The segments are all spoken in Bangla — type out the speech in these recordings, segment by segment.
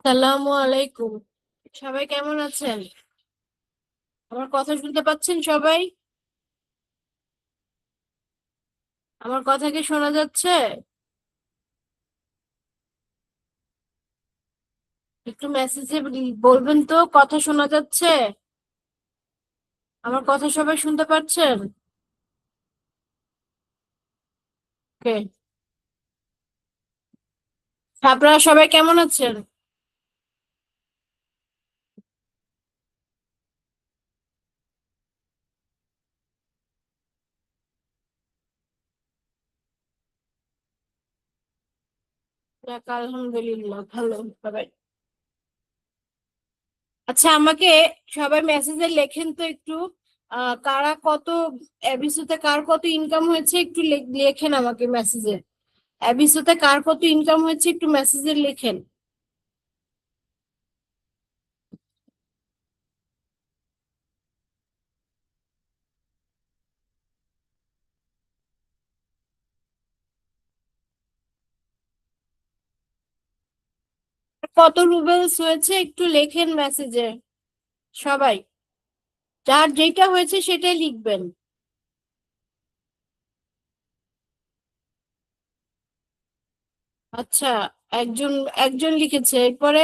সালামু আলাইকুম। সবাই কেমন আছেন? আমার কথা শুনতে পাচ্ছেন সবাই? আমার কথা কি শোনা যাচ্ছে? একটু মেসেজে বলবেন তো কথা শোনা যাচ্ছে? আমার কথা সবাই শুনতে পাচ্ছেন? ওকে। আপনারা সবাই কেমন আছেন? যাক, আলহামদুলিল্লাহ ভালো সবাই। আচ্ছা, আমাকে সবাই মেসেজে লেখেন তো একটু। কারা কত এবিসিতে কার কত ইনকাম হয়েছে একটু লেখেন আমাকে মেসেজে। এবিসিতে কার কত ইনকাম হয়েছে একটু মেসেজে লেখেন। কত রুবেলস হয়েছে একটু লেখেন মেসেজে সবাই। যার যেটা হয়েছে সেটাই লিখবেন। আচ্ছা, একজন একজন লিখেছে, এরপরে?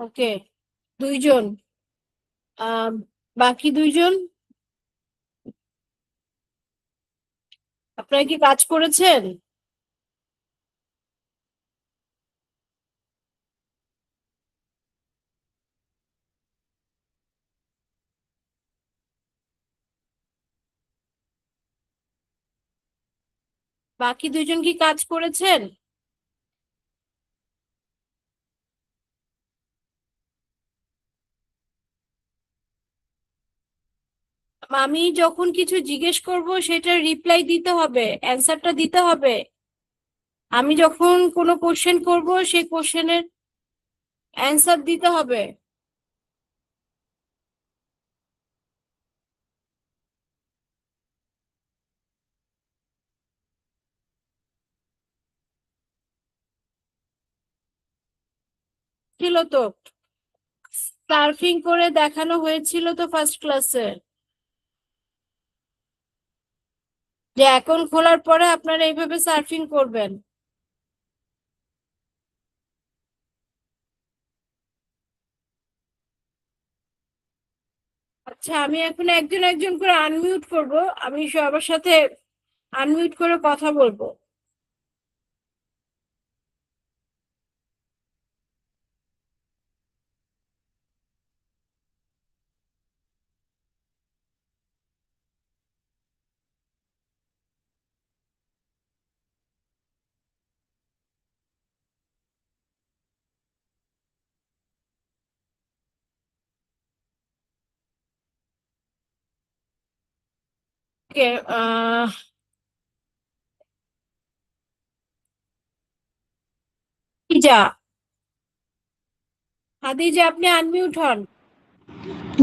ওকে, দুইজন। আহ বাকি দুইজন, আপনারা কি কাজ করেছেন? বাকি দুইজন কি কাজ করেছেন? আমি যখন কিছু জিজ্ঞেস করব সেটার রিপ্লাই দিতে হবে, অ্যান্সারটা দিতে হবে। আমি যখন কোনো কোশ্চেন করব সেই কোশ্চেনের অ্যান্সার দিতে হবে। ছিল তো, সার্ফিং করে দেখানো হয়েছিল তো ফার্স্ট ক্লাসে, যে অ্যাকাউন্ট খোলার পরে আপনারা এইভাবে সার্ফিং করবেন। আচ্ছা, আমি এখন একজন একজন করে আনমিউট করব। আমি সবার সাথে আনমিউট করে কথা বলবো। ওকে। আহ হাদিজা, হাদিজা আপনি আনমিউট হন।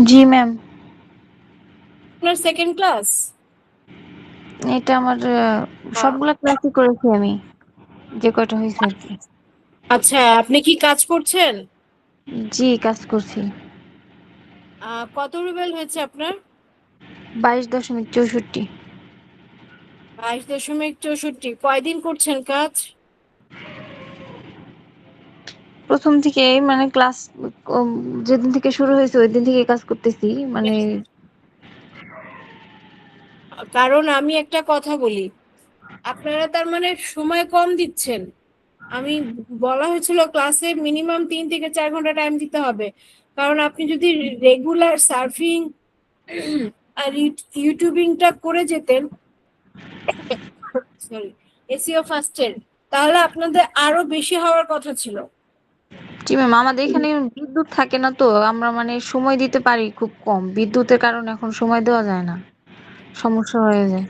জি ম্যাম। আপনার সেকেন্ড ক্লাস? এটা আমার সবগুলা ক্লাসই করেছি আমি, যে কয়টা হয়েছে আর কি। আচ্ছা, আপনি কি কাজ করছেন? জি, কাজ করছি। কত রুবেল হয়েছে আপনার? 22.64। 22.64। কয়দিন করছেন কাজ? প্রথম থেকে মানে ক্লাস যেদিন থেকে শুরু হয়েছে ওই দিন থেকে কাজ করতেছি মানে। কারণ আমি একটা কথা বলি, আপনারা তার মানে সময় কম দিচ্ছেন। আমি বলা হয়েছিল ক্লাসে মিনিমাম 3 থেকে 4 ঘন্টা টাইম দিতে হবে। কারণ আপনি যদি রেগুলার সার্ফিং আর ইউটিউবিংটা করে যেতেন, সরি, এসিও ফার্স্টের, তাহলে আপনাদের আরো বেশি হওয়ার কথা ছিল। জি ম্যাম, আমাদের এখানে বিদ্যুৎ থাকে না তো, আমরা মানে সময় দিতে পারি খুব কম, বিদ্যুতের কারণে এখন সময় দেওয়া যায় না, সমস্যা হয়ে যায়।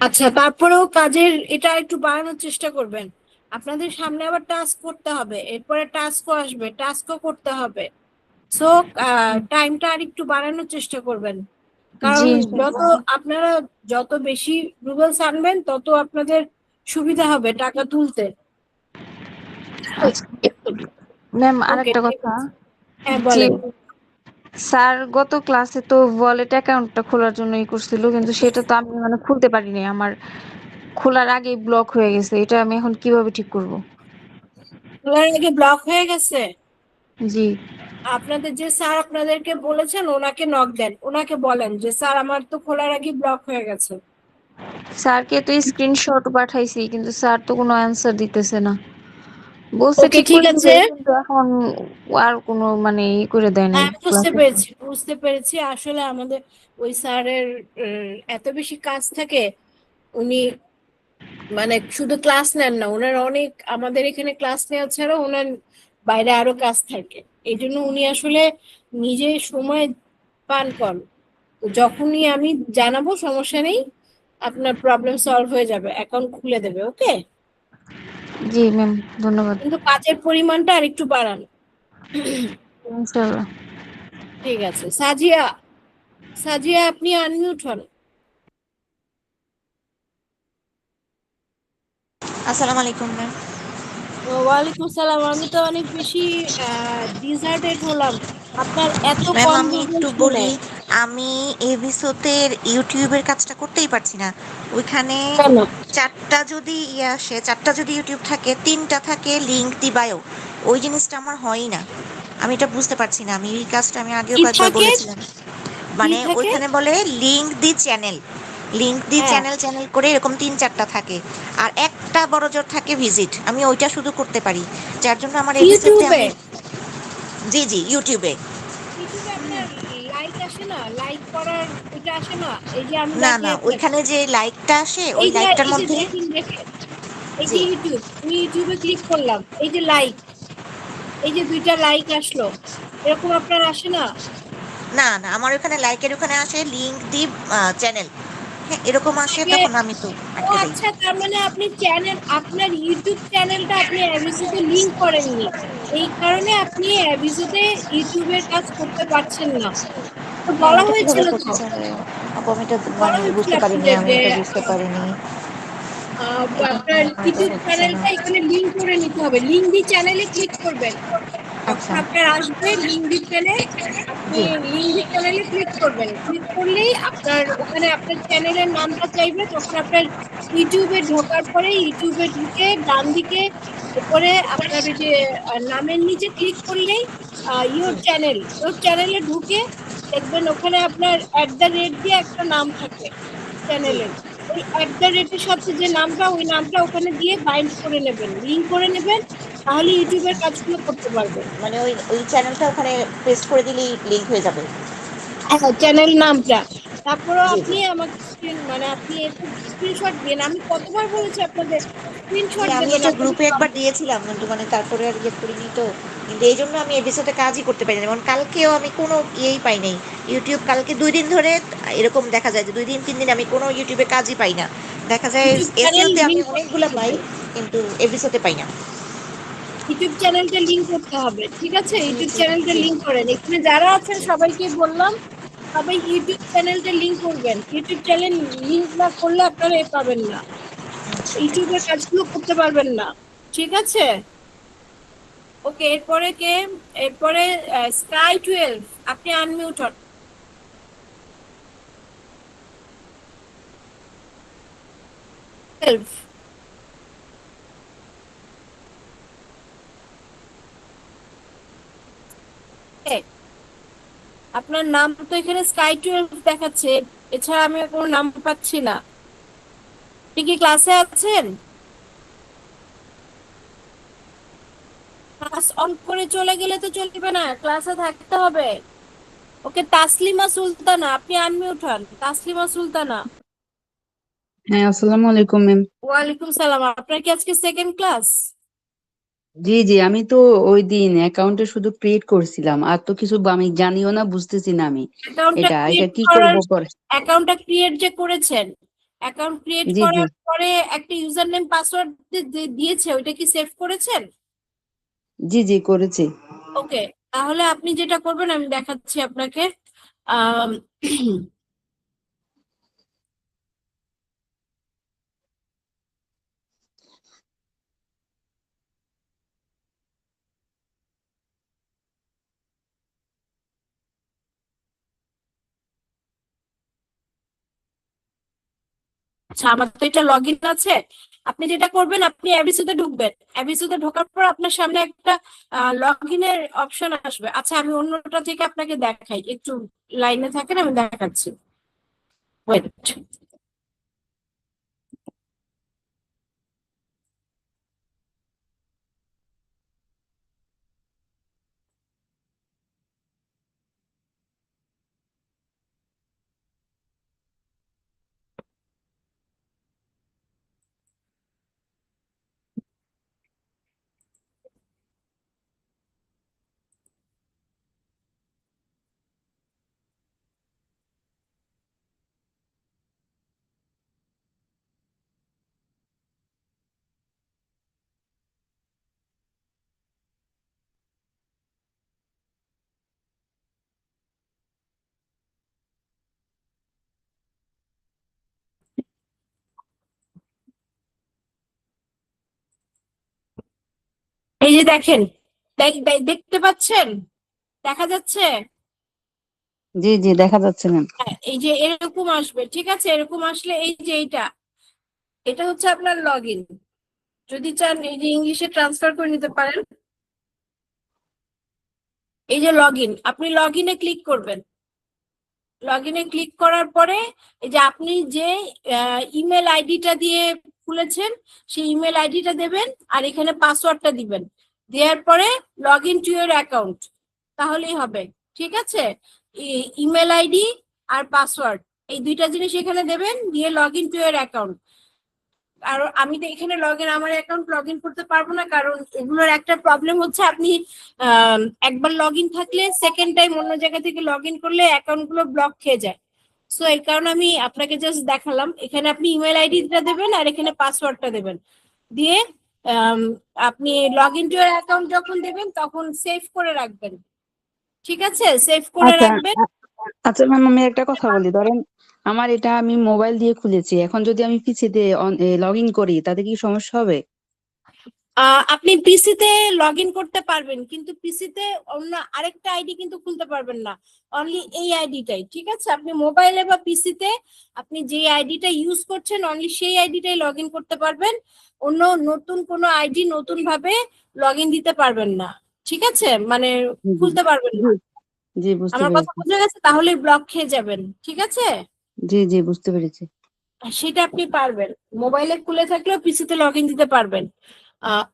আচ্ছা, তারপরেও কাজের এটা একটু বাড়ানোর চেষ্টা করবেন। আপনাদের সামনে আবার টাস্ক করতে হবে, এরপরে টাস্কও আসবে, টাস্কও করতে হবে। সো টাইমটা আর একটু বাড়ানোর চেষ্টা করবেন, কারণ জি আপনারা যত বেশি রুবেলস আনবেন তত আপনাদের সুবিধা হবে টাকা তুলতে। আচ্ছা ম্যাম ওকে, আরেকটা ঠিক কথা, আছে। হ্যাঁ, যে বলেন। স্যার গত ক্লাসে তো ওয়ালেট অ্যাকাউন্টটা খোলার জন্য করছিল, কিন্তু সেটা তো আমি মানে খুলতে পারিনি, আমার খোলার আগেই ব্লক হয়ে গেছে। এটা আমি এখন কিভাবে ঠিক করব? খোলার আগে ব্লক হয়ে গেছে? জি আপনাদের যে স্যার আপনাদেরকে বলেছেন ওনাকে নক দেন, ওনাকে বলেন যে স্যার আমার তো খোলার আগে ব্লক হয়ে গেছে। স্যারকে তো স্ক্রিনশট পাঠাইছি, কিন্তু স্যার তো কোনো অ্যান্সার দিতেছে না। বলছে ওকে, ঠিক ঠিক করে আছে। দিবে, কিন্তু এখন আর কোনো মানে করে দেয় নাই হ্যাঁ, বুঝতে ক্লাসে। পেরেছি, বুঝতে পেরেছি। আসলে আমাদের ওই স্যারের এত বেশি কাজ থাকে, উনি মানে শুধু ক্লাস নেন না, ওনার অনেক, আমাদের এখানে ক্লাস নেওয়া ছাড়াও ওনার বাইরে আরো কাজ থাকে। এই জন্য উনি আসলে নিজে সময় পান কম। তো যখনই আমি জানাবো সমস্যা নেই, আপনার প্রবলেম সলভ হয়ে যাবে, অ্যাকাউন্ট খুলে দেবে। ওকে, জি ম্যাম, ধন্যবাদ। কিন্তু কাজের পরিমাণটা আর একটু বাড়ান। ইনশাআল্লাহ। ঠিক আছে। সাজিয়া, সাজিয়া আপনি আনমিউট হন। আসসালামু আলাইকুম ম্যাম। ওয়ালাইকুম সালাম। আমি তো অনেক বেশি ডিজার্টেড হলাম আপনার এত ম্যাম কম আমি রুবেল একটু শুনে। বলি, আমি এভিসোতের ইউটিউবের কাজটা করতেই পারছি না। ওইখানে কেন? চারটা যদি ইয়ে আসে, চারটা যদি ইউটিউব থাকে, তিনটা থাকে লিঙ্ক দি বায়ো, ওই জিনিসটা আমার হয়ই না। আমি এটা বুঝতে পারছি না। আমি এই কাজটা আমি আগেও কি কয়েকবার থাকে? বলেছিলাম। কি মানে থাকে? ওইখানে বলে লিঙ্ক দি চ্যানেল, লিঙ্ক দি হ্যাঁ, চ্যানেল চ্যানেল করে এরকম তিন চারটা থাকে। আর একটা বড় জোর থাকে ভিজিট, আমি ওইটা শুধু করতে পারি, যার জন্য আমার এভিসোতে ইউটিউবে। আমি, জি জি ইউটিউবে। ইউটিউবে আপনার লাইক আসে না? লাইক করার ওইটা আসে না? এই যে আমি না না, দেখাই আপনাকে, ওইখানে যে লাইকটা আসে, ওই এই যে লাইকটার এই যে মধ্যে, দেখেন দেখেন, এই যে জি, ইউটিউব, আমি ইউটিউবে ক্লিক করলাম, এই যে লাইক, এই যে দুইটা লাইক আসলো, এরকম আপনার আসে না? না না, আমার ওখানে লাইকের ওখানে আসে লিংক দি চ্যানেল, হ্যাঁ এরকম আসে, আগে, তখন আমি তো ও আটকে দেই। আচ্ছা, তার মানে আপনি চ্যানেল, আপনার ইউটিউব চ্যানেলটা আপনি অ্যাভিসোতে লিংক করেননি, এই কারণে আপনি অ্যাভিসোতে ইউটিউবের কাজ করতে পারছেন না। তো হ্যাঁ বলা এটা কিভাবে হয়েছিল তো, করতে হবে আপু? আমি এটা বলা মানে হয়েছিল বুঝতে পারিনি, আপনাদের আমি যে এটা বুঝতে পারিনি। এটা আপনার আমার তো ইউটিউব হচ্ছে না। চ্যানেলটা এখানে লিংক করে নিতে হবে, লিংক দি চ্যানেলে ক্লিক করবেন, তখন আচ্ছা, আপনার আসবে লিংক দি চ্যানেল। আপনি জি লিংক দি চ্যানেলে ক্লিক করবেন, ক্লিক করলেই আপনার ওখানে আপনার চ্যানেলের নামটা চাইবে, তখন আপনার ইউটিউবে ঢোকার পরে ইউটিউবে ঢুকে ডান দিকে উপরে আপনার ওই যে নামের নিচে ক্লিক করলেই ইউর চ্যানেল, ইউর চ্যানেলে ঢুকে দেখবেন ওখানে আপনার @, দিয়ে একটা নাম থাকে জি। চ্যানেলের। ওই @এর সাথে যে নামটা, ওই নামটা ওখানে দিয়ে বাইন্ড করে নেবেন, লিংক করে নেবেন, তাহলে ইউটিউবের কাজগুলো করতে পারবেন। মানে ওই ওই চ্যানেলটা ওখানে পেস্ট করে দিলেই লিংক হয়ে যাবে। হ্যাঁ, চ্যানেল নামটা। তারপরেও জি জি। আপনি আমাকে মানে আপনি একটু স্ক্রিনশট দিন, আমি কতবার বলেছি আপনাদের জি স্ক্রিনশট আমি দেবেন এটা আপনাদের গ্রুপে একবার প্রবলেম। দিয়েছিলাম, কিন্তু মানে তারপরে আর ইয়ে করিনি তো। কিন্তু এই জন্য আমি এপিসোডে কাজই করতে পারিনি। যেমন কালকেও আমি কোনো ইয়েই পাই নাই ইউটিউব, কালকে 2 দিন ধরে এরকম দেখা যায় যে 2 দিন 3 দিন আমি কোনো ইউটিউবে কাজই পাই না। দেখা যায় ইউটিউব চ্যানেল এসিওতে আমি লিংক করতে অনেকগুলো পাই, হবে, কিন্তু এপিসোডে পাই না। ইউটিউব চ্যানেলটা লিংক করতে হবে। ঠিক আছে, জি ইউটিউব জি চ্যানেলটা জি। লিংক করেন, এখানে যারা আছেন সবাইকে বললাম, সবাই ইউটিউব চ্যানেলটা লিংক করবেন। ইউটিউব চ্যানেল লিংক না করলে আপনারা এ পাবেন না, ইউটিউবের কাজগুলো করতে পারবেন না। ঠিক আছে। ওকে, এরপরে কে? এরপরে Sky12, আপনি আনমিউট হন। 12, আপনার নাম তো এখানে Sky12 দেখাচ্ছে, এছাড়া আমি কোনো নাম পাচ্ছি না। আপনি কি ক্লাসে আছেন? ক্লাস অন করে চলে গেলে তো চলবে না, ক্লাসে থাকতে হবে। ওকে, তাসলিমা সুলতানা, আপনি আনমিউট হন। তাসলিমা সুলতানা। হ্যাঁ, আসসালামু আলাইকুম ম্যাম। ওয়ালাইকুম সালাম। আপনার কি আজকে সেকেন্ড ক্লাস? জি জি, আমি তো ওই দিন অ্যাকাউন্টে শুধু ক্রিয়েট করছিলাম, আর তো কিছু আমি জানিও না, বুঝতেছি না আমি অ্যাকাউন্টটা এটা এটা ক্রিয়েট কি করব করার, পরে। অ্যাকাউন্টটা ক্রিয়েট যে করেছেন, অ্যাকাউন্ট ক্রিয়েট জি জি করার পরে একটা ইউজার নেম পাসওয়ার্ড দিয়েছে, ওইটা কি সেভ করেছেন? জি জি করেছি। ওকে, তাহলে আপনি যেটা করবেন আমি দেখাচ্ছি আপনাকে। আম, আচ্ছা, আমার তো এটা লগ ইন আছে। আপনি যেটা করবেন, আপনি এবিসিতে ঢুকবেন। এবিসিতে ঢোকার পর আপনার সামনে একটা লগ ইনের অপশন আসবে। আচ্ছা, আমি অন্যটা থেকে আপনাকে দেখাই, একটু লাইনে থাকেন, আমি দেখাচ্ছি। ওয়েট। এই যে দেখেন, দেখতে পাচ্ছেন? দেখা যাচ্ছে? জি জি দেখা যাচ্ছে ম্যাম। হ্যাঁ, এই যে এরকম আসবে, ঠিক আছে? এরকম আসলে এই যে এইটা, এটা হচ্ছে আপনার লগ ইন। যদি চান এই যে ইংলিশে ট্রান্সফার করে নিতে পারেন। এই যে লগ ইন, আপনি লগ ইনে ক্লিক করবেন। লগ ইনে ক্লিক করার পরে এই যে আপনি যে ইমেল আইডিটা দিয়ে খুলেছেন, সেই ইমেল আইডিটা দেবেন, আর এখানে পাসওয়ার্ডটা দিবেন। দেওয়ার পরে log in to your account, তাহলেই হবে। ঠিক আছে? ইমেল আইডি আর পাসওয়ার্ড, এই দুইটা জিনিস এখানে দেবেন, দিয়ে log in to your account. আর আমি তো এখানে আমার অ্যাকাউন্ট লগ ইন করতে পারবো না, কারণ এগুলোর একটা প্রবলেম হচ্ছে, আপনি একবার লগ ইন থাকলে সেকেন্ড টাইম অন্য জায়গা থেকে লগ ইন করলে অ্যাকাউন্ট গুলো ব্লক খেয়ে যায়। সো এই কারণে আমি আপনাকে জাস্ট দেখালাম। এখানে আপনি ইমেল আইডিটা দেবেন আর এখানে পাসওয়ার্ডটা দেবেন, দিয়ে আম, আপনি log in to your account যখন দেবেন তখন সেভ করে রাখবেন। ঠিক আছে? সেভ করে আচ্ছা রাখবেন। আচ্ছা ম্যাম, আমি একটা কথা বলি, ধরেন আমার এটা আমি মোবাইল দিয়ে খুলেছি, এখন যদি আমি পিসিতে লগ ইন করি তাতে কি সমস্যা হবে? আপনি পিসিতে লগ ইন করতে পারবেন, কিন্তু পিসিতে অন্য আরেকটা আইডি কিন্তু খুলতে পারবেন না, অনলি এই আইডিটাই। ঠিক আছে? আপনি মোবাইলে বা পিসিতে আপনি যে আইডিটা ইউজ করছেন অনলি সেই আইডিটাই লগ ইন করতে পারবেন। অন্য নতুন কোনো আইডি নতুন ভাবে লগ ইন দিতে পারবেন না। ঠিক আছে? মানে জি জি খুলতে পারবেন জি না। জি, বুঝতে আমার কথা পেরেছি। বোঝা গেছে? তাহলে ব্লক খেয়ে যাবেন। ঠিক আছে? জি জি বুঝতে পেরেছি। সেটা আপনি পারবেন, মোবাইলে খুলে থাকলেও পিসিতে লগ ইন দিতে পারবেন। আহ,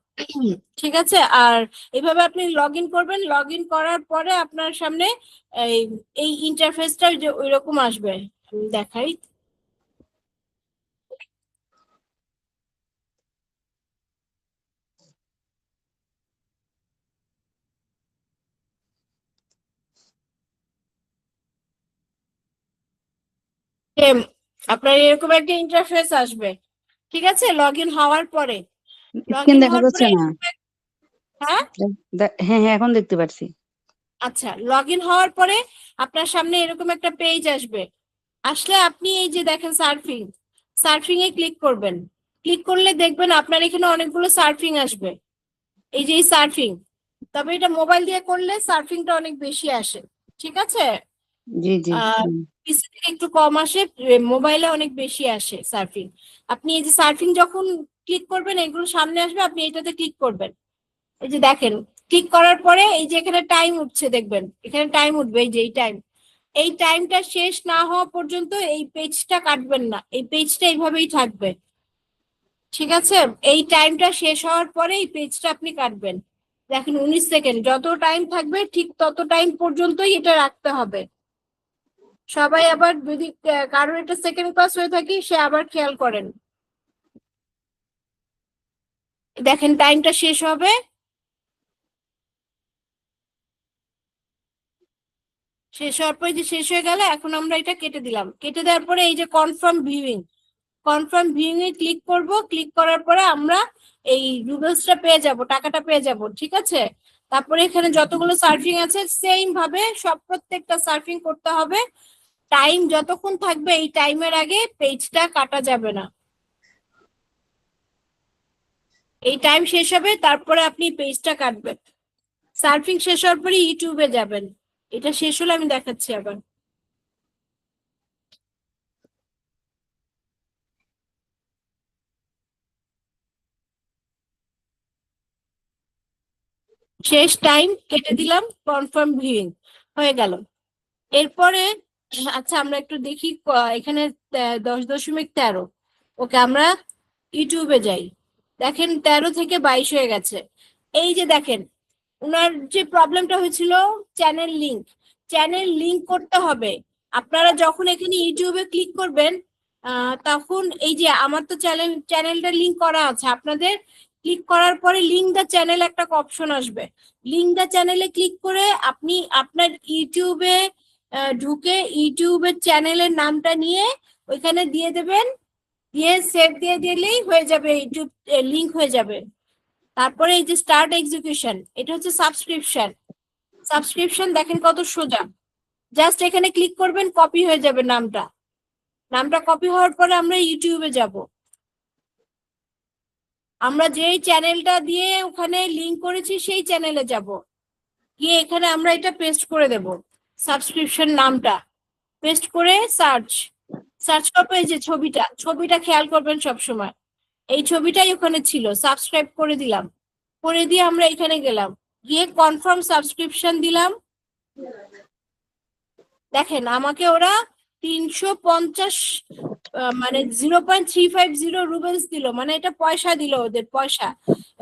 ঠিক আছে? আর এইভাবে আপনি লগ ইন করবেন। লগ ইন করার পরে আপনার সামনে এই এই ইন্টারফেসটা যে ওইরকম আসবে। আমি দেখাই। এম, আপনার এরকম একটা ইন্টারফেস আসবে। ঠিক আছে? লগ ইন হওয়ার পরে, লগ স্ক্রিন ইন দেখা হওয়ার যাচ্ছে পরে না? হ্যাঁ, হ্যাঁ হ্যাঁ এখন দেখতে পাচ্ছি। আচ্ছা, লগ ইন হওয়ার পরে আপনার সামনে এরকম একটা পেজ আসবে। আসলে আপনি এই যে দেখেন সার্ফিং, সার্ফিং এ ক্লিক করবেন। ক্লিক করলে দেখবেন আপনার এখানে অনেকগুলো সার্ফিং আসবে। এই যে সার্ফিং, তবে এটা মোবাইল দিয়ে করলে সার্ফিংটা অনেক বেশি আসে। ঠিক আছে? জি জি আহ পিসি থেকে একটু কম আসে, মোবাইলে অনেক বেশি আসে সার্ফিং। আপনি এই যে সার্ফিং যখন ক্লিক করবেন এগুলো সামনে আসবে, আপনি এটাতে ক্লিক করবেন। এই যে দেখেন, ক্লিক করার পরে এই যে এখানে টাইম উঠছে, দেখবেন এখানে টাইম উঠবে, এই যে এই টাইম। এই টাইমটা শেষ না হওয়া পর্যন্ত এই পেজটা কাটবেন না, এই পেজটা এইভাবেই থাকবে। ঠিক আছে? এই টাইমটা শেষ হওয়ার পরে এই পেজটা আপনি কাটবেন। দেখেন 19 সেকেন্ড, যত টাইম থাকবে ঠিক তত টাইম পর্যন্তই এটা রাখতে হবে। সবাই আবার যদি কারোর এটা সেকেন্ড ক্লাস হয়ে থাকে সে আবার খেয়াল করেন। দেখেন টাইমটা শেষ হবে, শেষ হওয়ার পরে যে শেষ হয়ে গেল, এখন আমরা এটা কেটে দিলাম। কেটে দেওয়ার পরে এই যে কনফার্ম ভিউইং, কনফার্ম ভিউইং এ ক্লিক করব, ক্লিক করার পরে আমরা এই রুবেলসটা পেয়ে যাব, টাকাটা পেয়ে যাব, ঠিক আছে। তারপরে এখানে যতগুলো সার্ফিং আছে সেম ভাবে সব প্রত্যেকটা সার্ফিং করতে হবে। টাইম যতক্ষণ থাকবে এই টাইমের আগে পেজটা কাটা যাবে না। এই টাইম শেষ হবে তারপরে আপনি পেজটা কাটবেন। সার্ফিং শেষ হওয়ার পরে ইউটিউবে যাবেন। এটা শেষ হলে আমি দেখাচ্ছি আবার। শেষ টাইম কেটে দিলাম, কনফার্ম ভিউইং হয়ে গেল। এরপরে আচ্ছা আমরা একটু দেখি এখানে 10.13। ওকে আমরা ইউটিউবে যাই। দেখেন 13 থেকে 22 হয়ে গেছে। এই যে দেখেন উনার যে প্রবলেমটা হয়েছিল চ্যানেল লিংক করতে হবে। আপনারা যখন এখানে ইউটিউবে ক্লিক করবেন তখন এই যে আমার তো চ্যানেলটা লিংক করা আছে, আপনাদের ক্লিক করার পরে লিংক দ্য চ্যানেল একটা অপশন আসবে। লিংক দ্য চ্যানেলে ক্লিক করে আপনি আপনার ইউটিউবে ঢুকে ইউটিউবের চ্যানেলের নামটা নিয়ে ওইখানে দিয়ে দেবেন, দিয়ে সেভ দিয়ে দিলেই হয়ে যাবে, ইউটিউব লিংক হয়ে যাবে। তারপরে এই যে স্টার্ট এক্সিকিউশন, এটা হচ্ছে সাবস্ক্রিপশন দেখেন কত সোজা। জাস্ট এখানে ক্লিক করবেন, কপি হয়ে যাবে নামটা কপি হওয়ার পরে আমরা ইউটিউবে যাব। আমরা যেই চ্যানেলটা দিয়ে ওখানে লিংক করেছি সেই চ্যানেলে যাব, গিয়ে এখানে আমরা এটা পেস্ট করে দেব, সাবস্ক্রিপশন নামটা পেস্ট করে সার্চ করবো। এই যে ছবিটা খেয়াল করবেন সব সময়, এই ছবিটাই ওখানে ছিল, সাবস্ক্রাইব করে দিলাম। করে দিয়ে আমরা এখানে গেলাম, গিয়ে কনফার্ম সাবস্ক্রিপশন দিলাম। দেখেন আমাকে ওরা 350 মানে 0.350 রুবেলস দিল, মানে এটা পয়সা দিল, ওদের পয়সা।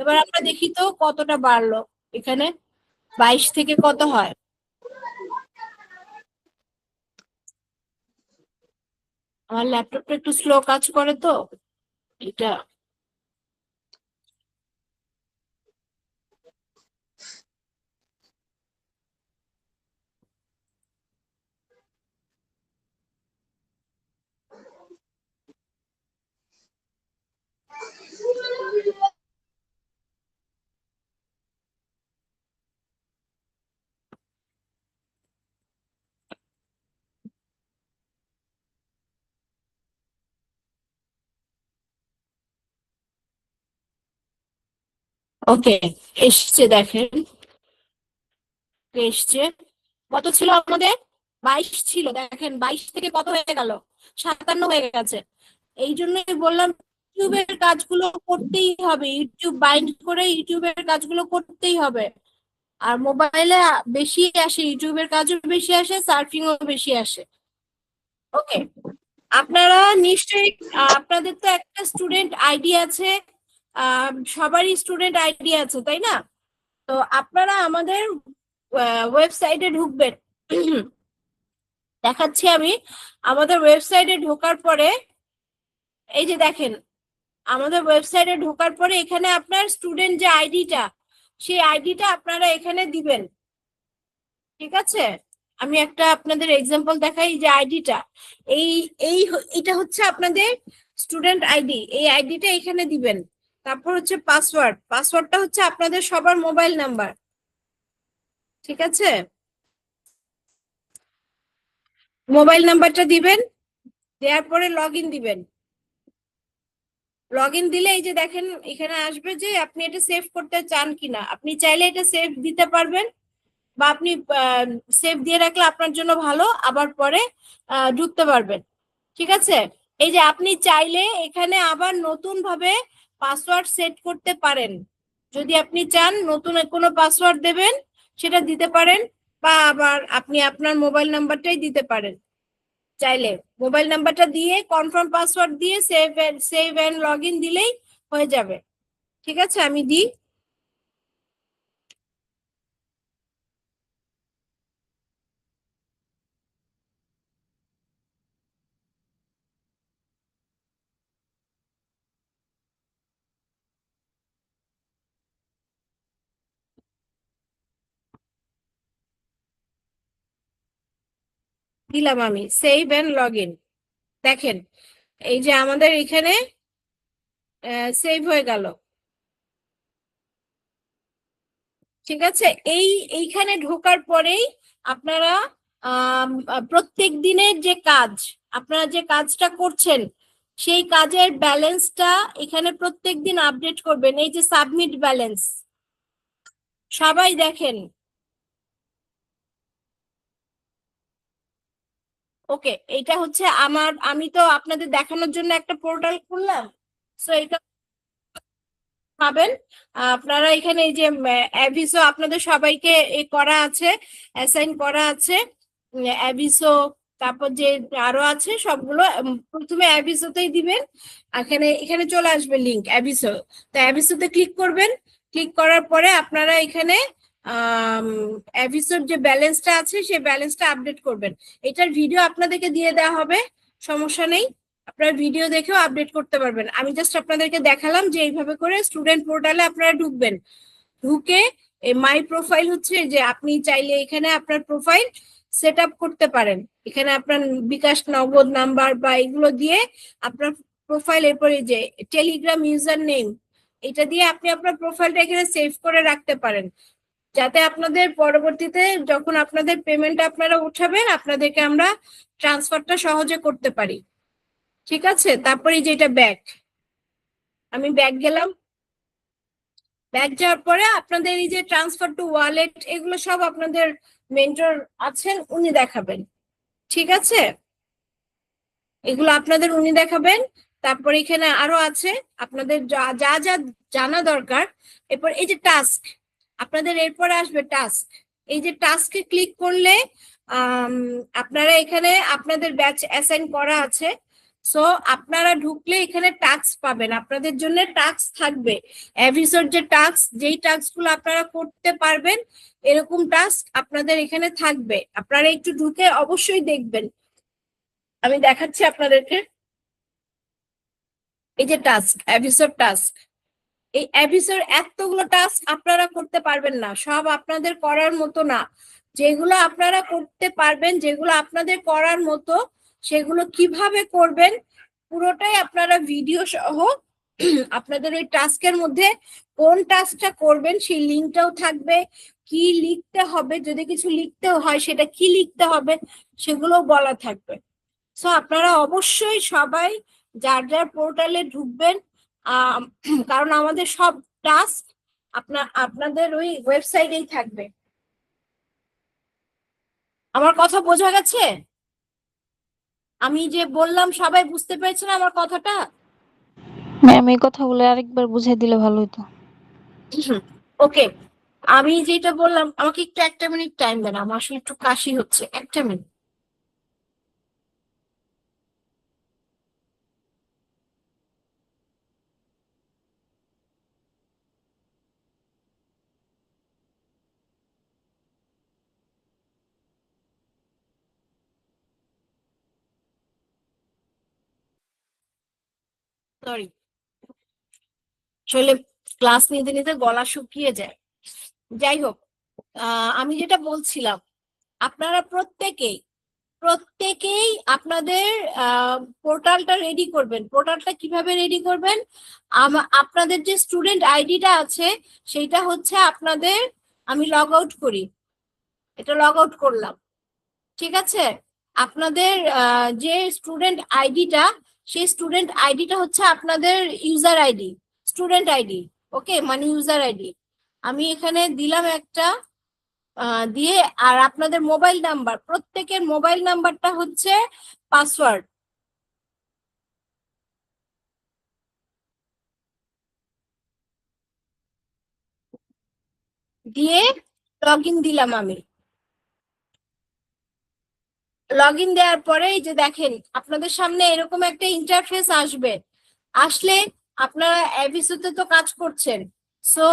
এবার আমরা দেখি তো কতটা বাড়লো এখানে, 22 থেকে কত হয়। আমার ল্যাপটপটা একটু স্লো কাজ করে তো এটা। ওকে, এসছে দেখেন, এসছে। কত ছিল আমাদের? 22 ছিল, দেখেন 22 থেকে কত হয়ে গেল, 57 হয়ে গেছে। এই জন্যই বললাম ইউটিউবের কাজগুলো করতেই হবে, ইউটিউব বাইন্ড করে ইউটিউবের কাজগুলো করতেই হবে। আর মোবাইলে বেশি আসে, ইউটিউবের কাজও বেশি আসে, সার্ফিংও বেশি আসে। ওকে, আপনারা নিশ্চয়ই আপনাদের তো একটা স্টুডেন্ট আইডি আছে, সবারই স্টুডেন্ট আইডি আছে তাই না? তো আপনারা আমাদের ওয়েবসাইটে ঢুকবেন। দেখাচ্ছি আমি। আমাদের ওয়েবসাইটে ঢোকার পরে এই যে দেখেন, আমাদের ওয়েবসাইটে ঢোকার পরে এখানে আপনার স্টুডেন্ট যে আইডিটা, সেই আইডিটা আপনারা এখানে দিবেন, ঠিক আছে। আমি একটা আপনাদের এক্সাম্পল দেখাই, যে আইডিটা এই এই এটা হচ্ছে আপনাদের স্টুডেন্ট আইডি, এই আইডিটা এখানে দিবেন। তারপর হচ্ছে পাসওয়ার্ডটা হচ্ছে আপনাদের সবার মোবাইল নাম্বার, ঠিক আছে। মোবাইল নাম্বারটা দিবেন, দেওয়ার পরে লগ ইন দিবেন। লগ ইন দিলে এই যে দেখেন এখানে আসবে যে আপনি এটা সেভ করতে চান কিনা। আপনি চাইলে এটা সেভ দিতে পারবেন, বা আপনি সেভ দিয়ে রাখলে আপনার জন্য ভালো, আবার পরে ঢুকতে পারবেন, ঠিক আছে। এই যে আপনি চাইলে এখানে আবার নতুন ভাবে পাসওয়ার্ড সেট করতে পারেন। যদি আপনি চান নতুন কোনো পাসওয়ার্ড দেবেন সেটা দিতে পারেন, বা আবার আপনি আপনার মোবাইল নাম্বারটাই দিতে পারেন। চাইলে মোবাইল নাম্বারটা দিয়ে কনফার্ম পাসওয়ার্ড দিয়ে সেভ এন্ড লগ ইন দিলেই হয়ে যাবে, ঠিক আছে। আমি দিই। দিলাম আমি সেভ এন্ড লগ ইন। দেখেন এই যে আমাদের এখানে সেভ হয়ে গেল। ঠিক আছে, এইখানে ঢোকার পরেই আপনারা প্রত্যেক দিনের যে কাজ, আপনারা যে কাজটা করছেন সেই কাজের ব্যালেন্সটা এখানে প্রত্যেক দিন আপডেট করবেন। এই যে সাবমিট ব্যালেন্স, সবাই দেখেন। ওকে, এটা হচ্ছে আমি তো আপনাদের দেখানোর জন্য একটা পোর্টাল খুললাম, সো এটা পাবেন। আপনারা এখানে এই যে অ্যাভিসো আপনাদের সবাইকে করা আছে, অ্যাসাইন করা আছে অ্যাভিসো। তারপর যে আরো আছে সবগুলো প্রথমে অ্যাভিসোতেই দিবেন। এখানে এখানে চলে আসবে লিংক অ্যাভিসো, তো অ্যাভিসোতে ক্লিক করবেন। ক্লিক করার পরে আপনারা এখানে অ্যাভিসোর যে ব্যালেন্সটা আছে সেই ব্যালেন্সটা আপডেট করবেন। এটার ভিডিও আপনাদেরকে দিয়ে দেওয়া হবে, সমস্যা নেই, আপনারা ভিডিও দেখেও আপডেট করতে পারবেন। আমি জাস্ট আপনাদেরকে দেখালাম যে এইভাবে করে স্টুডেন্ট পোর্টালে আপনারা ঢুকবেন। ঢুকে মাই প্রোফাইল হচ্ছে যে আপনি চাইলে এখানে আপনার প্রোফাইল সেট আপ করতে পারেন। এখানে আপনার বিকাশ নগদ নাম্বার বা এগুলো দিয়ে আপনার প্রোফাইল, এরপরে যে টেলিগ্রাম ইউজার নেম, এটা দিয়ে আপনি আপনার প্রোফাইলটা এখানে সেভ করে রাখতে পারেন, যাতে আপনাদের পরবর্তীতে যখন আপনাদের পেমেন্ট আপনারা উঠাবেন আপনাদেরকে আমরা ট্রান্সফারটা সহজে করতে পারি। ঠিক আছে, তারপরে যেটা ব্যাক, আমি ব্যাক গেলাম। ব্যাক যাওয়ার পরে আপনাদের এই যে ট্রান্সফার টু ওয়ালেট এগুলো সব আপনাদের মেন্টর আছেন, উনি দেখাবেন। ঠিক আছে, এগুলো আপনাদের উনি দেখাবেন। তারপর এখানে আরো আছে আপনাদের যা যা যা জানা দরকার। এরপর এই যে টাস্ক, আপনাদের এরপরে আসবে টাস্ক। এই যে টাস্কে ক্লিক করলে আপনারা এখানে আপনাদের ব্যাচ অ্যাসাইন করা আছে, সো আপনারা ঢুকলে এখানে টাস্ক পাবেন, আপনাদের জন্য টাস্ক থাকবে। অ্যাভিসোর যে টাস্ক, যেই টাস্ক গুলো আপনারা করতে পারবেন এরকম টাস্ক আপনাদের এখানে থাকবে। আপনারা একটু ঢুকে অবশ্যই দেখবেন, আমি দেখাচ্ছি আপনাদেরকে। এই যে টাস্ক, অ্যাভিসোর টাস্ক, এই অ্যাভিসোর এতগুলো টাস্ক আপনারা করতে পারবেন না, সব আপনাদের করার মতো না। যেগুলো আপনারা করতে পারবেন, যেগুলো আপনাদের করার মতো, সেগুলো কিভাবে করবেন পুরোটাই আপনারা ভিডিও সহ আপনাদের এই টাস্কের মধ্যে কোন টাস্কটা করবেন সেই লিঙ্কটাও থাকবে। কি লিখতে হবে, যদি কিছু লিখতে হয় সেটা কি লিখতে হবে সেগুলো বলা থাকবে। সো আপনারা অবশ্যই সবাই যার যার পোর্টালে ঢুকবেন, কারণ আমাদের সব টাস্ক আপনাদের ওই ওয়েবসাইটেই থাকবে। আমার কথা বোঝা গেছে? আমি যে বললাম সবাই বুঝতে পেরেছেন আমার কথাটা? ম্যাম এই কথাগুলো আরেকবার বুঝাই দিলে ভালো হতো। ওকে, আমি যেটা বললাম, আমাকে একটু একটা মিনিট টাইম দেন, আমার আসলে একটু কাশি হচ্ছে, একটা মিনিট। সরি, আসলে ক্লাস নিতে নিতে গলা শুকিয়ে যায়। যাই হোক, আমি যেটা বলছিলাম, আপনারা প্রত্যেকেই প্রত্যেকেই আপনাদের পোর্টালটা রেডি করবেন। পোর্টালটা কিভাবে রেডি করবেন? আপনাদের যে স্টুডেন্ট আইডিটা আছে সেইটা হচ্ছে আপনাদের, আমি লগ আউট করি, এটা লগ আউট করলাম। ঠিক আছে, আপনাদের যে স্টুডেন্ট আইডিটা, সেই স্টুডেন্ট আইডিটা হচ্ছে আপনাদের ইউজার আইডি, স্টুডেন্ট আইডি। ওকে, মানে ইউজার আইডি আমি এখানে দিলাম একটা, দিয়ে আর আপনাদের মোবাইল নাম্বার, প্রত্যেকের মোবাইল নাম্বারটা হচ্ছে পাসওয়ার্ড দিয়ে লগ ইন দিলাম আমি। লগ ইন দেওয়ার পরে এই যে দেখেন আপনাদের সামনে এরকম একটা ইন্টারফেস আসবে। আসলে আপনারা অ্যাভিসোতে তো কাজ করছেন, সো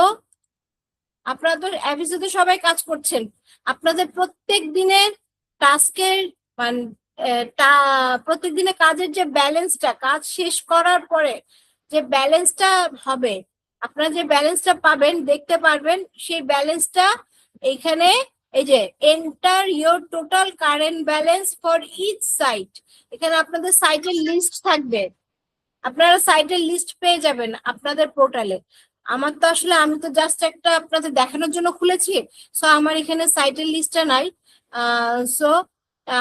আপনারা তো অ্যাভিসোতে সবাই কাজ করছেন। আপনাদের প্রত্যেক দিনের টাস্কের মানে প্রত্যেক দিনের কাজের যে ব্যালেন্সটা, কাজ শেষ করার পরে যে ব্যালেন্সটা হবে, আপনারা যে ব্যালেন্সটা পাবেন দেখতে পারবেন, সেই ব্যালেন্সটা এইখানে এই যে enter your total current balance for each site, এখানে আপনাদের সাইটের লিস্ট থাকবে, আপনারা সাইটের লিস্ট পেয়ে যাবেন আপনাদের পোর্টালে। আমার তো আসলে আমি তো জাস্ট একটা আপনাদের দেখানোর জন্য খুলেছি, সো আমার এখানে সাইটের লিস্টটা নাই। সো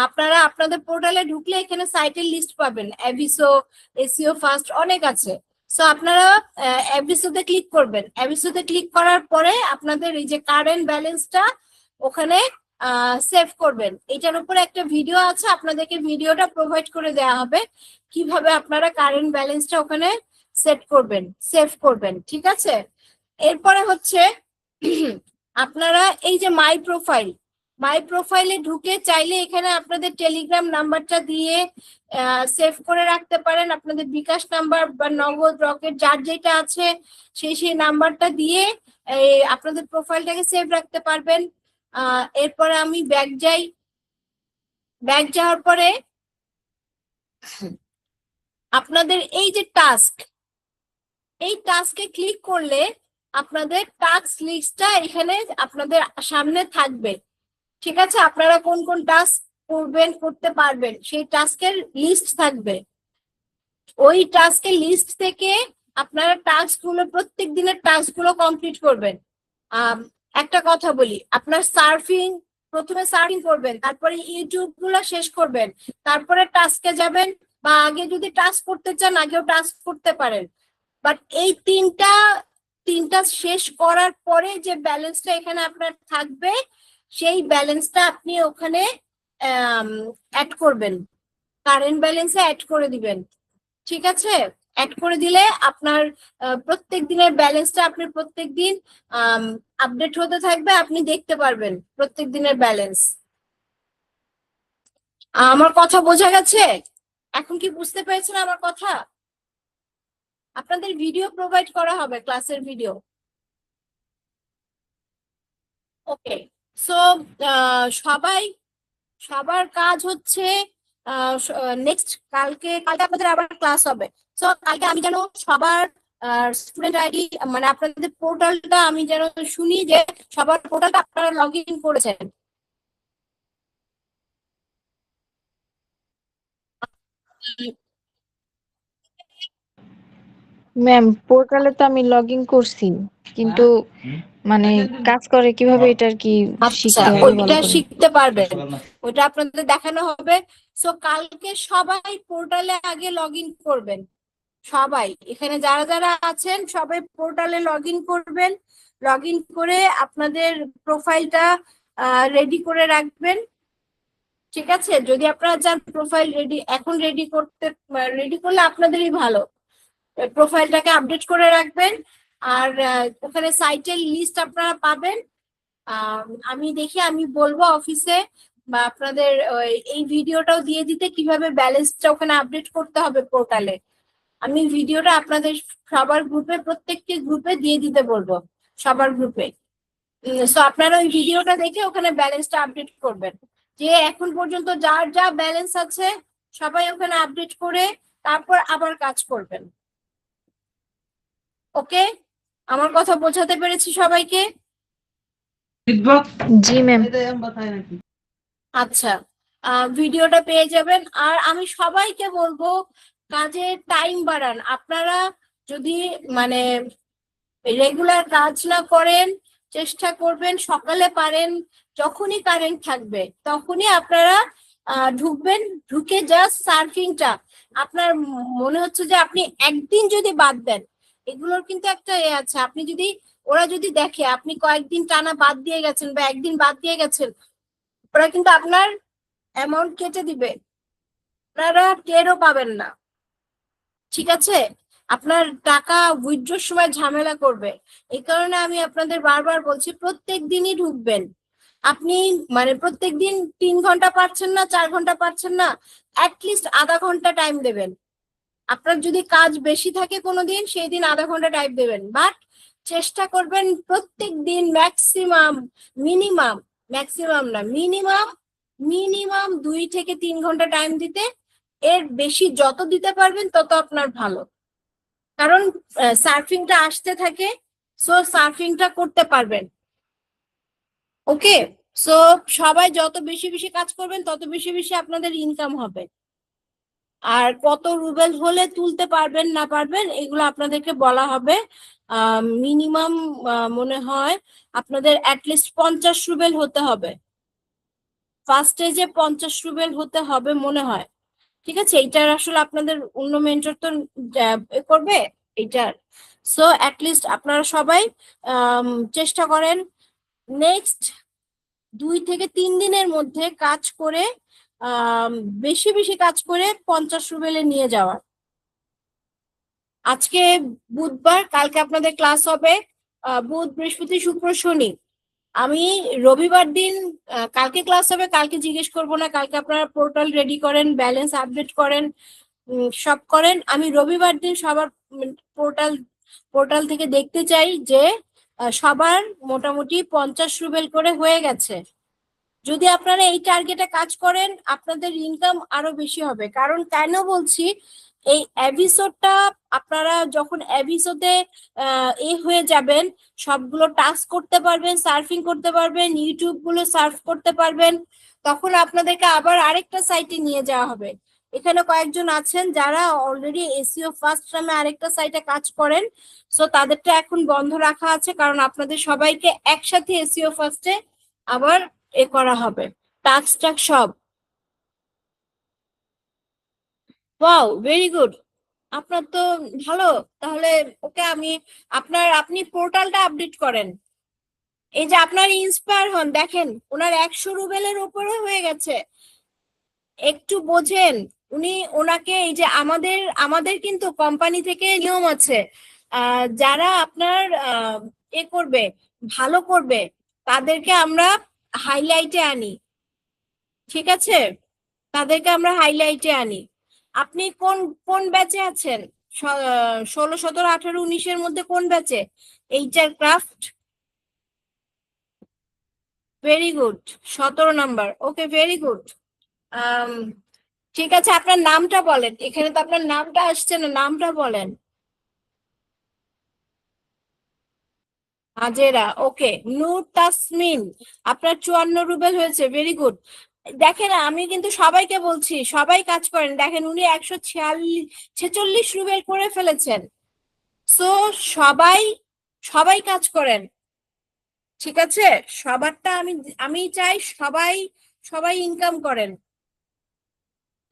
আপনারা আপনাদের পোর্টালে ঢুকলে এখানে সাইটের লিস্ট পাবেন, অ্যাভিসো, এসইও ফার্স্ট অনেক আছে। সো আপনারা অ্যাভিসোতে ক্লিক করবেন, অ্যাভিসোতে ক্লিক করার পরে আপনাদের এই যে কারেন্ট ব্যালেন্সটা ওখানে সেভ করবেন। এটার উপরে একটা ভিডিও আছে, আপনাদেরকে ভিডিওটা প্রোভাইড করে দেওয়া হবে কিভাবে আপনারা কারেন্ট ব্যালেন্সটা ওখানে সেট করবেন, সেভ করবেন, ঠিক আছে। এরপরে হচ্ছে আপনারা এই যে মাই প্রোফাইলে ঢুকে চাইলে এখানে আপনাদের টেলিগ্রাম নাম্বারটা দিয়ে সেভ করে রাখতে পারেন, আপনাদের বিকাশ নাম্বার বা নগদ রকেট যার যেটা আছে সেই নাম্বারটা দিয়ে আপনাদের প্রোফাইলটাকে সেভ রাখতে পারবেন। এরপরে আমি ব্যাক যাই, ব্যাক যাওয়ার পরে আপনাদের এই যে টাস্ক, এই টাস্কে ক্লিক করলে আপনাদের টাস্ক লিস্টটা এখানে আপনাদের সামনে থাকবে, ঠিক আছে। আপনারা কোন কোন টাস্ক করবেন, করতে পারবেন সেই টাস্কের লিস্ট থাকবে। ওই টাস্কের লিস্ট থেকে আপনারা টাস্ক গুলো, প্রত্যেক দিনের টাস্ক গুলো কমপ্লিট করবেন। একটা কথা বলি, আপনার প্রথমে সার্ফিং করবেন, তারপরে ইউটিউব গুলো শেষ করবেন, তারপরে টাস্কে যাবেন, বা আগে যদি টাস্ক করতে চান আগেও টাস্ক করতে পারেন। বাট এই তিনটা শেষ করার পরে যে ব্যালেন্সটা এখানে আপনার থাকবে সেই ব্যালেন্সটা আপনি ওখানে অ্যাড করবেন, কারেন্ট ব্যালেন্সে অ্যাড করে দিবেন, ঠিক আছে। অ্যাড করে দিলে আপনার প্রত্যেক দিনের ব্যালেন্সটা আপনি প্রত্যেক দিন আপডেট হতে থাকবে, আপনি দেখতে পারবেন প্রত্যেক দিনের ব্যালেন্স। আমার কথা বোঝা গেছে? এখন কি বুঝতে পেরেছেন আমার কথা? আপনাদের ভিডিও প্রোভাইড করা হবে, ক্লাসের ভিডিও। ওকে, সো সবার কাজ হচ্ছে নেক্সট কালকে আপনাদের আবার ক্লাস হবে। সো কালকে আমি যেন সবার স্টুডেন্ট আইডি, মানে আপনাদের পোর্টালটা আমি যেন শুনি যে সবার পোর্টালটা আপনারা লগ ইন করেছেন। ম্যাম পোর্টালে তো আমি লগ ইন করছি, কিন্তু মানে কাজ করে কিভাবে এটা আর কি আচ্ছা, শিখতে হবে ভালো ওইটা করে। শিখতে পারবেন, ওইটা আপনাদের দেখানো হবে। সো কালকে সবাই পোর্টালে আগে লগ ইন করবেন, সবাই এখানে যারা যারা আছেন সবাই পোর্টালে লগ ইন করবেন। লগ ইন করে আপনাদের প্রোফাইলটা রেডি করে রাখবেন, ঠিক আছে। যদি আপনারা চান প্রোফাইল এখন রেডি করলে আপনাদেরই ভালো, প্রোফাইলটাকে আপডেট করে রাখবেন। আর ওখানে সাইটের লিস্ট আপনারা পাবেন। আমি বলবো অফিসে বা আপনাদের এই ভিডিওটাও দিয়ে দিতে কিভাবে ব্যালেন্সটা ওখানে আপডেট করতে হবে পোর্টালে। আমি ভিডিওটা আপনাদের সবার গ্রুপে, প্রত্যেকটি গ্রুপে দিয়ে দিতে বলবো, সবার গ্রুপে। সো আপনারা ওই ভিডিওটা দেখে ওখানে ব্যালেন্সটা আপডেট করবেন, যে এখন পর্যন্ত যার যা ব্যালেন্স আছে সবাই ওখানে আপডেট করে তারপর আবার কাজ করবেন। ওকে, আমার কথা বোঝাতে পেরেছি সবাইকে? জি ম্যাম। আচ্ছা, ভিডিওটা পেয়ে যাবেন। আর আমি সবাইকে বলবো কাজের টাইম বাড়ান। আপনারা যদি মানে রেগুলার কাজ না করেন, চেষ্টা করবেন সকালে পারেন, যখনই কারেন্ট থাকবে তখনই আপনারা ঢুকবেন। ঢুকে জাস্ট সার্ফিংটা, আপনার মনে হচ্ছে যে আপনি একদিন যদি বাদ দেন, এগুলোর কিন্তু একটা আছে, আপনি যদি ওরা যদি দেখে আপনি কয়েকদিন টানা বাদ দিয়ে গেছেন বা একদিন বাদ দিয়ে গেছেন, ওরা কিন্তু আপনার অ্যামাউন্ট কেটে দিবে, আপনারা টেরও পাবেন না, ঠিক আছে। আপনার টাকা উইথড্রর সময় ঝামেলা করবে। এই কারণে আমি আপনাদের বারবার বলছি প্রত্যেক দিনই ঢুকবেন। আপনি মানে প্রত্যেক দিন 3 ঘন্টা পাচ্ছেন না, 4 ঘন্টা পাচ্ছেন না, অ্যাটলিস্ট আধা ঘন্টা টাইম দেবেন। আপনার যদি কাজ বেশি থাকে কোনোদিন, সেই দিন আধা ঘন্টা টাইম দেবেন, বাট চেষ্টা করবেন প্রত্যেক দিন ম্যাক্সিমাম না, মিনিমাম 2 থেকে 3 ঘন্টা টাইম দিতে। এর বেশি যত দিতে পারবেন তত আপনার ভালো, কারণ সার্ফিংটা আসতে থাকে, সো সার্ফিংটা করতে পারবেন। ওকে, সো সবাই যত বেশি বেশি কাজ করবেন তত বেশি বেশি আপনাদের ইনকাম হবে। আর কত রুবেল হলে তুলতে পারবেন না পারবেন এগুলো আপনাদেরকে বলা হবে। মিনিমাম মনে হয় আপনাদের অ্যাটলিস্ট 50 রুবেল হতে হবে, ফার্স্ট স্টেজে 50 রুবেল হতে হবে মনে হয়। ঠিক আছে, এইটার আসলে আপনাদের অন্য মেন্টর তো করবে এইটার। সো অ্যাটলিস্ট আপনারা সবাই চেষ্টা করেন নেক্সট 2 থেকে 3 দিনের মধ্যে কাজ করে বেশি বেশি কাজ করে 50 রুবেলে নিয়ে যাওয়ার। আজকে বুধবার, কালকে আপনাদের ক্লাস হবে বুধ বৃহস্পতি শুক্র শনি। আমি রবিবার দিন কালকে ক্লাস হবে, কালকে জিজ্ঞেস করবো না, কালকে আপনারা পোর্টাল রেডি করেন, ব্যালেন্স আপডেট করেন, সব করেন। আমি রবিবার দিন সবার পোর্টাল থেকে দেখতে চাই যে সবার মোটামুটি 50 রুবেল করে হয়ে গেছে। যদি আপনারা এই টার্গেটে কাজ করেন আপনাদের ইনকাম আরো বেশি হবে। কারণ কেন বলছি, এই এপিসোডটা আপনারা যখন এপিসোডে হয়ে যাবেন, সবগুলো টাস্ক করতে পারবেন, সার্ফিং করতে পারবেন, ইউটিউব গুলো সার্ফ করতে পারবেন, তখন আপনাদেরকে আবার আরেকটা সাইটে নিয়ে যাওয়া হবে। এখানে কয়েকজন আছেন যারা অলরেডি এসইও ফার্স্ট নামে আরেকটা সাইটে কাজ করেন, সো তাদেরটা এখন বন্ধ রাখা আছে, কারণ আপনাদের সবাইকে একসাথে এসইও ফার্স্টে আবার করা হবে টাস্ক সব। ওয়াও, ভেরি গুড, আপনার তো ভালো। তাহলে ওকে, আপনি পোর্টালটা আপডেট করেন। এই যে আপনার ইন্সপায়ার হন, দেখেন ওনার 100 রুবেলের উপরে হয়ে গেছে। একটু বোঝেন, ওনাকে এই যে আমাদের কিন্তু কোম্পানি থেকে নিয়ম আছে, যারা আপনার করবে, ভালো করবে, তাদেরকে আমরা হাইলাইটে আনি। ঠিক আছে, তাদেরকে আমরা হাইলাইটে আনি। আপনি কোন কোন ব্যাচে আছেন? 16, 17, 18, 19-এর মধ্যে কোন ব্যাচে? HR craft, very good, 17 number, okay very good. ঠিক আছে, আপনার নামটা বলেন, এখানে তো আপনার নামটা আসছে না, নামটা বলেন। হাজেরা, ওকে। নূর তাসমিন, আপনার 54 রুবেল হয়েছে, ভেরি গুড। দেখেন আমি কিন্তু সবাইকে বলছি সবাই কাজ করেন, দেখেন উনি 146 রুবেল করে ফেলেছেন। সো সবাই সবাই কাজ করেন, ঠিক আছে? সবারটা আমি চাই সবাই সবাই ইনকাম করেন,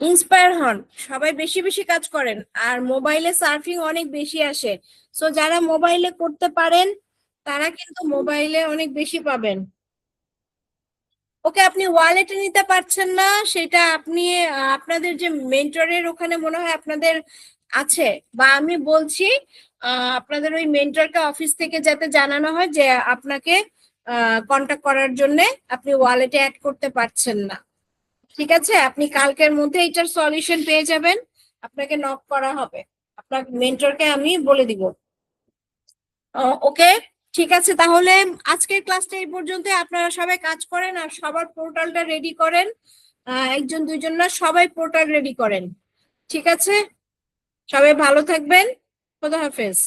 ইন্সপায়ার হন, সবাই বেশি বেশি কাজ করেন। আর মোবাইলে সার্ফিং অনেক বেশি আসে, সো যারা মোবাইলে করতে পারেন তারা কিন্তু মোবাইলে অনেক বেশি পাবেন। ওকে, আপনি ওয়ালেটে নিতে পারছেন না, সেটা আপনি আপনাদের যে মেন্টরের ওখানে মনে হয় আপনাদের আছে, বা আমি বলছি আপনাদের ওই মেন্টরকে অফিস থেকে যাতে জানানো হয় যে আপনাকে কন্টাক্ট করার জন্য আপনি ওয়ালেটে অ্যাড করতে পারছেন না। ঠিক আছে, আপনি কালকের মধ্যে এটার সলিউশন পেয়ে যাবেন, আপনাকে নক করা হবে, আপনার মেন্টরকে আমি বলে দিব। ওকে, ঠিক আছে, তাহলে আজকের ক্লাসটা এই পর্যন্ত। আপনারা সবাই কাজ করেন আর সবার পোর্টালটা রেডি করেন, একজন দুইজন না, সবাই পোর্টাল রেডি করেন। ঠিক আছে, সবাই ভালো থাকবেন, খোদা হাফেজ।